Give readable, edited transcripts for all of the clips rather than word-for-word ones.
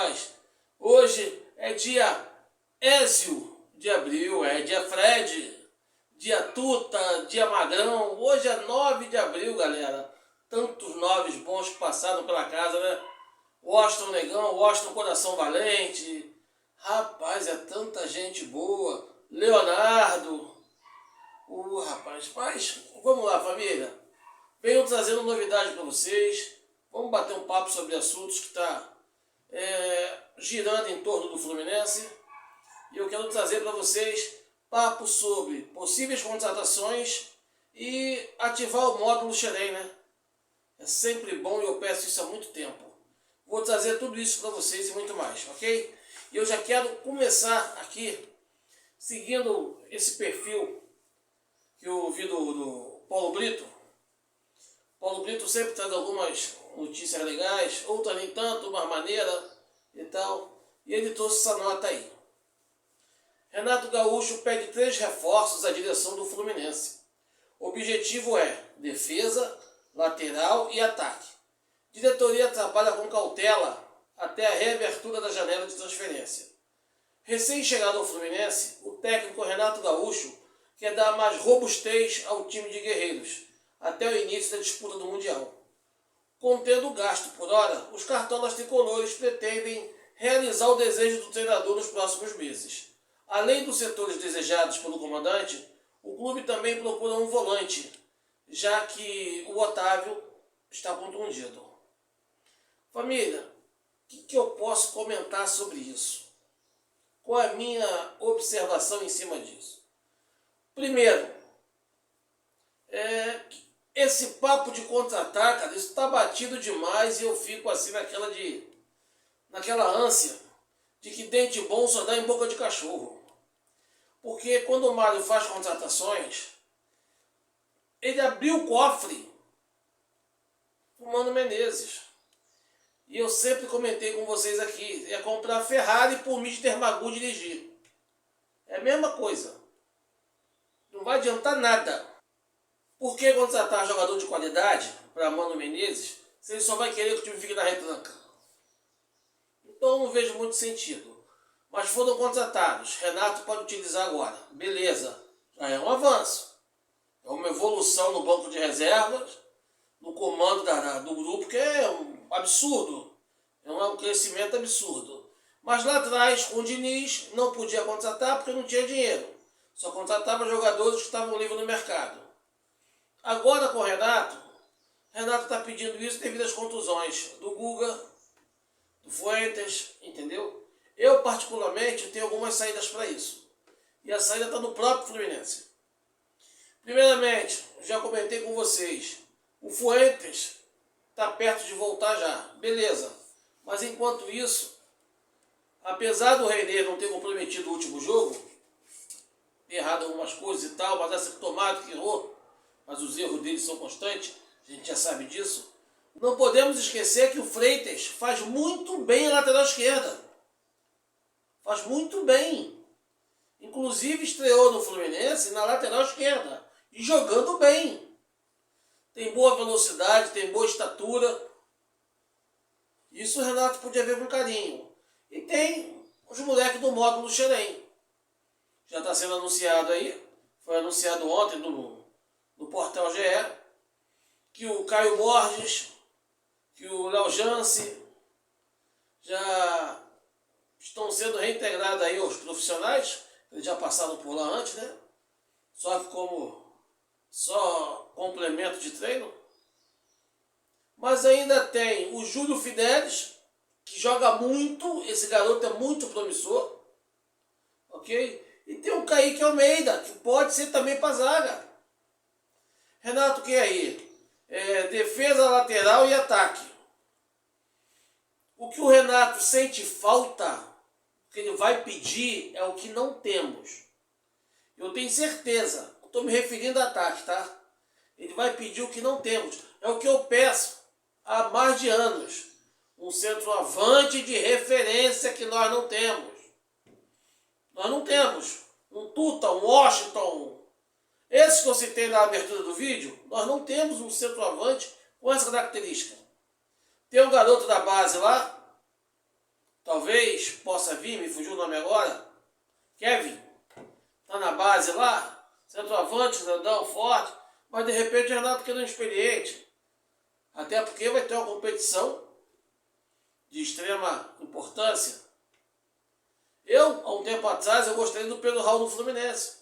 rapaz, hoje é dia Ézio de abril, é dia Fred, dia Tuta, dia Magrão. Hoje é 9 de abril, galera. Tantos noves bons que passaram pela casa, né? Washington Negão, Washington Coração Valente. Rapaz, é tanta gente boa. Leonardo. Rapaz, mas vamos lá, família. Venho trazendo novidade para vocês. Vamos bater um papo sobre assuntos que está girando em torno do Fluminense. E eu quero trazer para vocês papo sobre possíveis contratações e ativar o módulo Xerém, né? É sempre bom e eu peço isso há muito tempo. Vou trazer tudo isso para vocês e muito mais, ok? E eu já quero começar aqui seguindo esse perfil que eu vi do Paulo Brito. Paulo Brito sempre traz algumas notícias legais, outras nem tanto, uma maneira e tal. E ele trouxe essa nota aí. Renato Gaúcho pede 3 reforços à direção do Fluminense. O objetivo é defesa, lateral e ataque. Diretoria trabalha com cautela até a reabertura da janela de transferência. Recém-chegado ao Fluminense, o técnico Renato Gaúcho quer dar mais robustez ao time de guerreiros até o início da disputa do Mundial. Contendo o gasto por hora, os cartolas tricolores pretendem realizar o desejo do treinador nos próximos meses. Além dos setores desejados pelo comandante, o clube também procura um volante, já que o Otávio está contundido. Família, o que eu posso comentar sobre isso? Qual a minha observação em cima disso? Primeiro, esse papo de contratar, cara, isso está batido demais e eu fico assim naquela ânsia de que dente bom só dá em boca de cachorro. Porque quando o Mário faz contratações, ele abriu o cofre pro Mano Menezes. E eu sempre comentei com vocês aqui, é comprar Ferrari por Mr. Magoo dirigir. É a mesma coisa. Não vai adiantar nada. Por que contratar jogador de qualidade para Mano Menezes se ele só vai querer que o time fique na retranca? Então eu não vejo muito sentido. Mas foram contratados. Renato pode utilizar agora. Beleza. Já é um avanço. É uma evolução no banco de reservas, no comando do grupo, que é um absurdo. É um crescimento absurdo. Mas lá atrás, com o Diniz, não podia contratar porque não tinha dinheiro. Só contratava jogadores que estavam livres no mercado. Agora com o Renato está pedindo isso devido às contusões do Guga, do Fuentes, entendeu? Eu, particularmente, tenho algumas saídas para isso. E a saída está no próprio Fluminense. Primeiramente, já comentei com vocês, o Fuentes está perto de voltar já. Beleza. Mas enquanto isso, apesar do René não ter comprometido o último jogo, errado algumas coisas e tal, mas acertomado que errou, mas os erros dele são constantes, a gente já sabe disso. Não podemos esquecer que o Freitas faz muito bem a lateral esquerda. Faz muito bem. Inclusive estreou no Fluminense na lateral esquerda. E jogando bem. Tem boa velocidade, tem boa estatura. Isso o Renato podia ver com carinho. E tem os moleques do módulo Xerém. Já está sendo anunciado aí. Foi anunciado ontem no portal GE. Que o Caio Borges, que o Léo Jance já estão sendo reintegrados aí aos profissionais. Eles já passaram por lá antes, né? Só que só complemento de treino. Mas ainda tem o Júlio Fidelis, que joga muito. Esse garoto é muito promissor. Ok? E tem o Kaique Almeida, que pode ser também para zaga. Renato quer aí defesa, lateral e ataque. O que o Renato sente falta, o que ele vai pedir, é o que não temos. Eu tenho certeza, estou me referindo a ataque, tá? Ele vai pedir o que não temos. É o que eu peço há mais de anos. Um centroavante de referência que nós não temos. Nós não temos. Um Tuta, um Washington. Esses que eu citei na abertura do vídeo, nós não temos um centroavante com essa característica. Tem um garoto da base lá, talvez talvez possa vir, me fugiu o nome agora, Kevin, tá na base lá, centroavante, grandão, forte, mas de repente o Renato quer um experiente, até porque vai ter uma competição de extrema importância. Eu, há um tempo atrás, eu gostaria do Pedro Raul no Fluminense.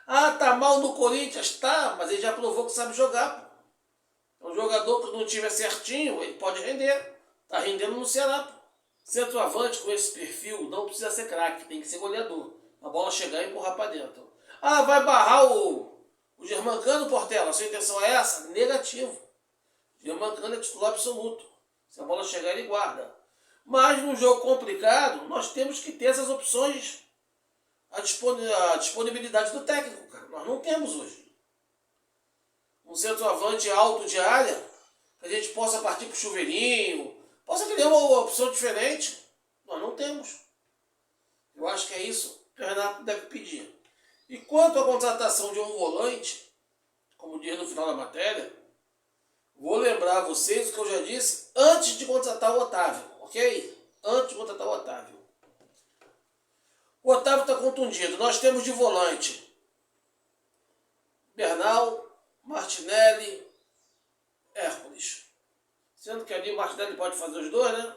Ah, tá mal no Corinthians? Tá, mas ele já provou que sabe jogar, pô. É um jogador que não tiver certinho, ele pode render. Tá rendendo no Ceará, pô. Centroavante com esse perfil não precisa ser craque, tem que ser goleador. A bola chegar e empurrar para dentro. Ah, vai barrar o Germancano, Portela? Sua intenção é essa? Negativo. Germancano é titular absoluto. Se a bola chegar, ele guarda. Mas num jogo complicado, nós temos que ter essas opções à disponibilidade do técnico, cara. Nós não temos hoje. Um centroavante alto de área, que a gente possa partir para o chuveirinho, possa criar uma opção diferente. Nós não temos. Eu acho que é isso que o Renato deve pedir. E quanto à contratação de um volante, como diz no final da matéria, vou lembrar a vocês o que eu já disse antes de contratar o Otávio, ok? Antes de contratar o Otávio. O Otávio está contundido. Nós temos de volante Bernal, Martinelli, Hércules. Sendo que ali o Martinelli pode fazer os dois, né?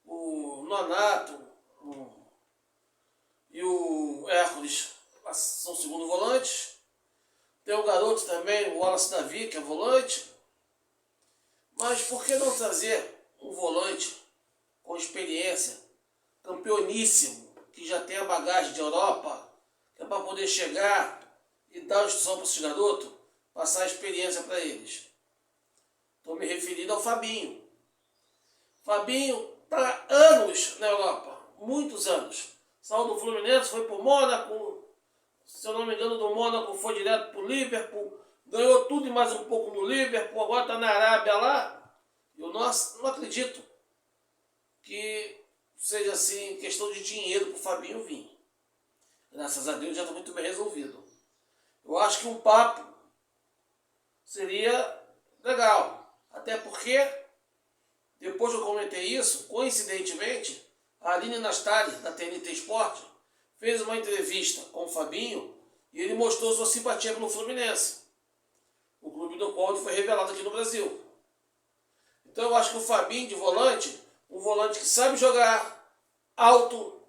O Nonato e o Hércules são segundo volantes. Tem o garoto também, o Wallace Davi, que é volante. Mas por que não trazer um volante com experiência, campeoníssimo, que já tem a bagagem de Europa, que é para poder chegar e dar instrução para esses garotos, passar a experiência para eles? Estou me referindo ao Fabinho. Fabinho está anos na Europa, muitos anos. Saiu do Fluminense, foi para o Mônaco, se eu não me engano, do Mônaco foi direto para o Liverpool, ganhou tudo e mais um pouco no Liverpool, agora está na Arábia lá. Eu não acredito que seja assim questão de dinheiro para o Fabinho vir. Graças a Deus já está muito bem resolvido. Eu acho que um papo seria legal. Até porque, depois que eu comentei isso, coincidentemente, a Aline Nastari, da TNT Sport, fez uma entrevista com o Fabinho e ele mostrou sua simpatia pelo Fluminense, o clube do qual ele foi revelado aqui no Brasil. Então eu acho que o Fabinho de volante, um volante que sabe jogar alto,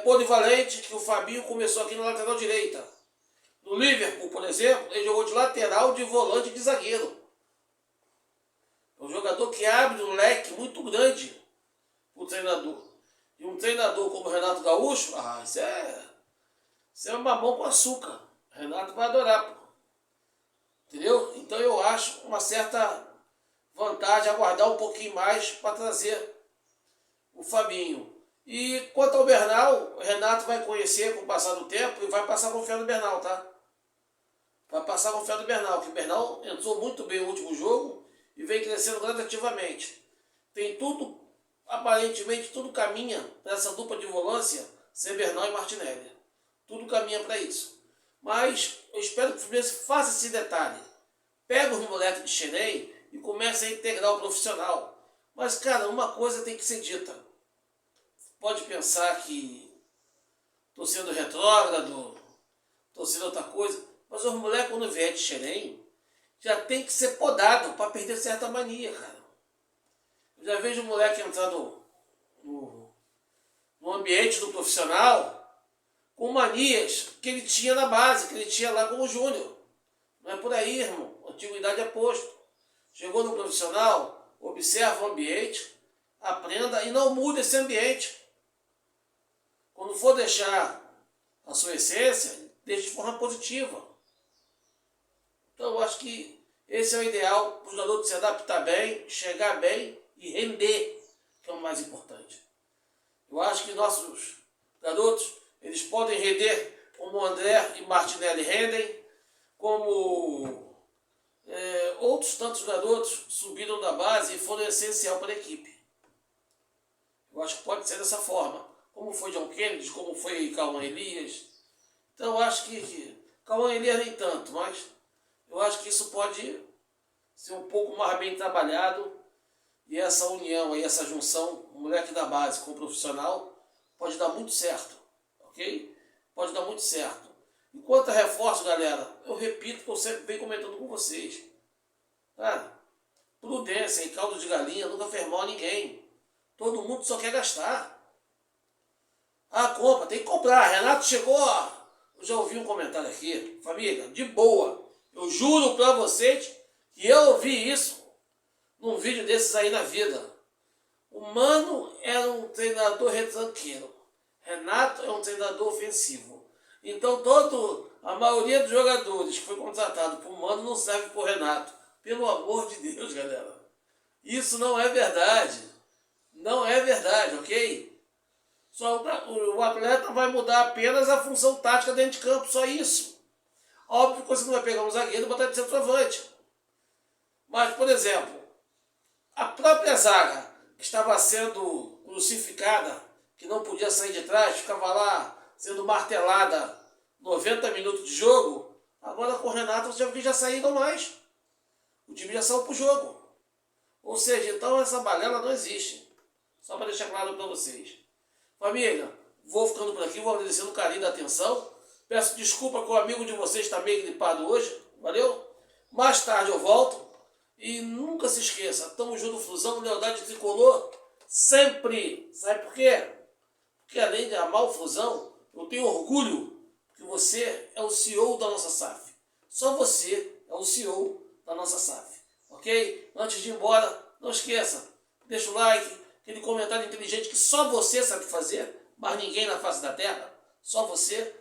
polivalente, que o Fabinho começou aqui na lateral direita. No Liverpool, por exemplo, ele jogou de lateral, de volante e de zagueiro. É um jogador que abre um leque muito grande para o treinador. E um treinador como o Renato Gaúcho, isso é um mamão com açúcar. O Renato vai adorar, pô. Entendeu? Então eu acho uma certa vantagem aguardar um pouquinho mais para trazer o Fabinho. E quanto ao Bernal, o Renato vai conhecer com o passar do tempo e vai passar a confiar no Bernal, tá? Vai passar a confiar no Bernal, que o Bernal entrou muito bem no último jogo e vem crescendo gradativamente. Tem tudo, aparentemente, tudo caminha para essa dupla de volância ser Bernal e Martinelli. Tudo caminha para isso. Mas eu espero que o Fluminense faça esse detalhe. Pega os moleques de Xerém e comece a integrar o profissional. Mas, cara, uma coisa tem que ser dita. Pode pensar que estou sendo retrógrado, estou sendo outra coisa, mas os moleques, quando vier de Xerém, já tem que ser podado para perder certa mania, cara. Eu já vejo o moleque entrar no ambiente do profissional com manias que ele tinha na base, que ele tinha lá como júnior. Não é por aí, irmão. Antiguidade é posto. Chegou no profissional, observa o ambiente, aprenda e não muda esse ambiente. Quando for deixar a sua essência, deixe de forma positiva. Então eu acho que esse é o ideal para o garoto se adaptar bem, chegar bem e render, que é o mais importante. Eu acho que nossos garotos, eles podem render como o André e Martinelli rendem, como outros tantos garotos subiram da base e foram essencial para a equipe. Eu acho que pode ser dessa forma. Como foi John Kennedy, como foi Cauã Elias. Então eu acho que Cauã Elias nem tanto, mas eu acho que isso pode ser um pouco mais bem trabalhado E essa união aí, essa junção, moleque da base com o profissional, pode dar muito certo, ok? Pode dar muito certo. Enquanto a reforço, galera, eu repito que eu sempre venho comentando com vocês. Tá? Prudência e caldo de galinha nunca fez mal a ninguém. Todo mundo só quer gastar. Ah, compra, tem que comprar. Renato chegou, ó. Eu já ouvi um comentário aqui. Família, de boa. Eu juro pra vocês que eu ouvi isso num vídeo desses aí na vida. O Mano era um treinador retranqueiro. Renato é um treinador ofensivo. Então a maioria dos jogadores que foi contratado por Mano não serve por Renato. Pelo amor de Deus, galera. Isso não é verdade. Não é verdade, ok? Só o atleta vai mudar apenas a função tática dentro de campo, só isso. Óbvio que você não vai pegar um zagueiro e botar de centroavante. Mas, por exemplo, a própria zaga que estava sendo crucificada, que não podia sair de trás, ficava lá sendo martelada 90 minutos de jogo, agora com o Renato você já saíram mais. O time já saiu para o jogo. Ou seja, então essa balela não existe. Só para deixar claro para vocês. Família, vou ficando por aqui, vou agradecendo o carinho da atenção. Peço desculpa que o amigo de vocês está meio gripado hoje. Valeu? Mais tarde eu volto. E nunca se esqueça, tamo junto, Flusão, lealdade tricolor, sempre. Sabe por quê? Porque além de amar o Flusão, eu tenho orgulho que você é o CEO da nossa SAF. Só você é o CEO da nossa SAF. Ok? Antes de ir embora, não esqueça, deixa o like, aquele comentário inteligente que só você sabe fazer, mas ninguém na face da terra, só você.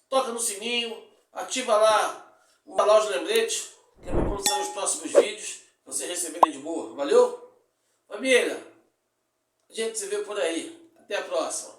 Toca no sininho, ativa lá os lembretes, que é para quando sair os próximos vídeos, você receberem de boa. Valeu? Família, a gente se vê por aí. Até a próxima.